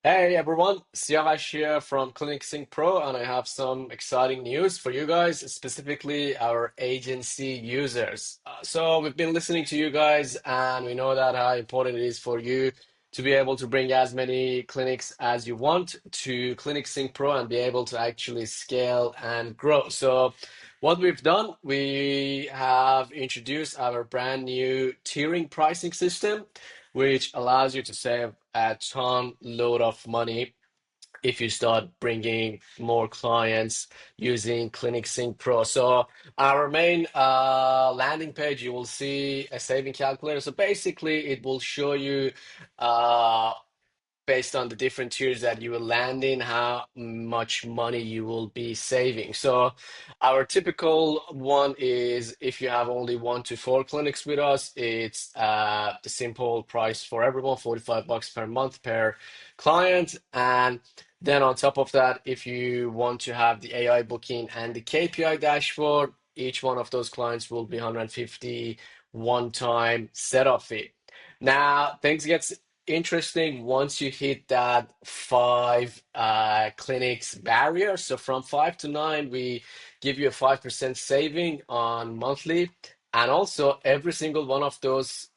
Hey everyone, Siavash here from ClinicSync Pro, and I have some exciting news for you guys, specifically our agency users. So we've been listening to you guys, and we know that how important it is for you to be able to bring as many clinics as you want to ClinicSync Pro and be able to actually scale and grow. So what we've done, we have introduced our brand new tiering pricing system which allows you to save a ton load of money if you start bringing more clients using ClinicSync Pro. So our main landing page, you will see a saving calculator. So basically, it will show you uh, based on the different tiers that you will land in, how much money you will be saving. So our typical one is if you have only 1 to 4 clinics with us, it's the simple price for everyone, $45 per month per client. And then on top of that, if you want to have the AI booking and the KPI dashboard, each one of those clients will be 150 one-time setup fee. Now, things get interesting once you hit that five clinics barrier. So from 5 to 9, we give you a 5% saving on monthly. And also every single one of those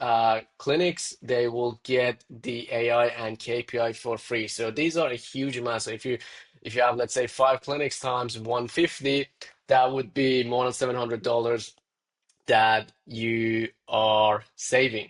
clinics, they will get the AI and KPI for free. So these are a huge amount. So if you have, let's say, 5 clinics times 150, that would be more than $700 that you are saving.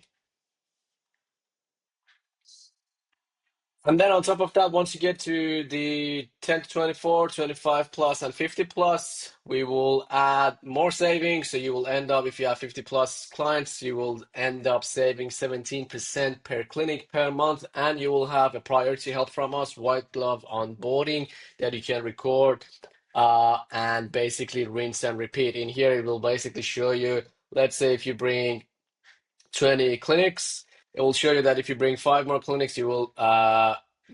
And then on top of that, once you get to the 10 to 24, 25 plus, and 50 plus, we will add more savings. So you will end up, if you have 50 plus clients, you will end up saving 17% per clinic per month. And you will have a priority help from us, white glove onboarding that you can record and basically rinse and repeat. In here, it will basically show you, let's say if you bring 20 clinics. It will show you that if you bring 5 more clinics, you will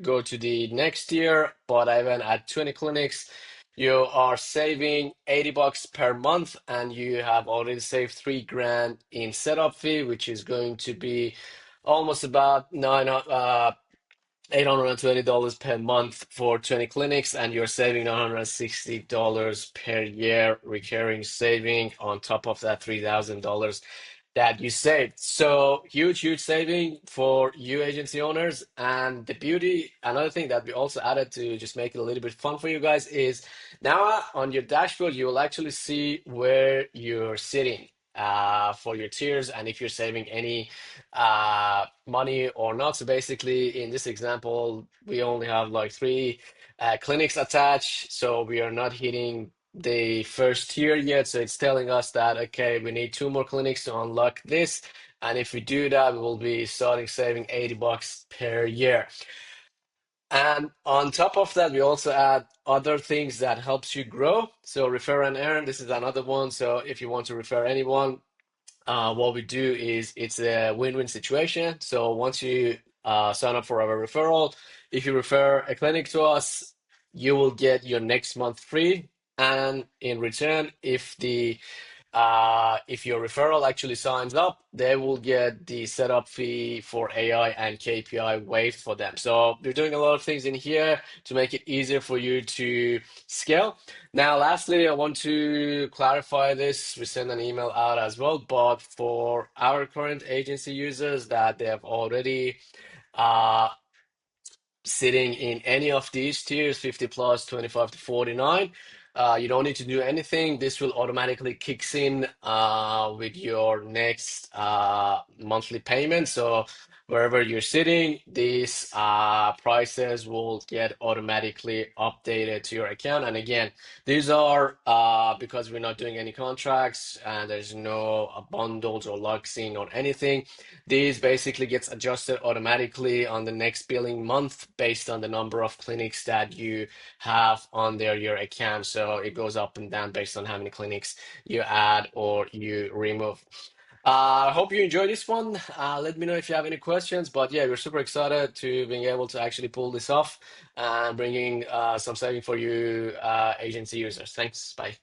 go to the next year. But even at 20 clinics, you are saving $80 per month, and you have already saved 3 grand in setup fee, which is going to be almost about $820 per month for 20 clinics, and you're saving $960 per year recurring saving on top of that $3,000 that you saved. So huge, huge saving for you agency owners. And the beauty, another thing that we also added to just make it a little bit fun for you guys is now on your dashboard, you will actually see where you're sitting for your tiers and if you're saving any money or not. So basically, in this example, we only have like 3 clinics attached, so we are not hitting the first tier yet. So it's telling us that okay, we need 2 more clinics to unlock this, and if we do that, we will be starting saving $80 per year. And on top of that, we also add other things that helps you grow. So refer and earn, this is another one. So if you want to refer anyone, what we do is it's a win-win situation. So once you sign up for our referral, if you refer a clinic to us, you will get your next month free. And in return, if your referral actually signs up, they will get the setup fee for AI and KPI waived for them. So we're doing a lot of things in here to make it easier for you to scale. Now, lastly, I want to clarify this. We send an email out as well, but for our current agency users that they have already uh, sitting in any of these tiers, 50 plus, 25 to 49. You don't need to do anything. This will automatically kicks in with your next monthly payment. So wherever you're sitting, these prices will get automatically updated to your account. And again, these are because we're not doing any contracts and there's no bundles or locks in or anything. These basically gets adjusted automatically on the next billing month based on the number of clinics that you have on your account. So it goes up and down based on how many clinics you add or you remove. I hope you enjoyed this one. Let me know if you have any questions. But yeah, we're super excited to being able to actually pull this off and bringing some saving for you agency users. Thanks. Bye.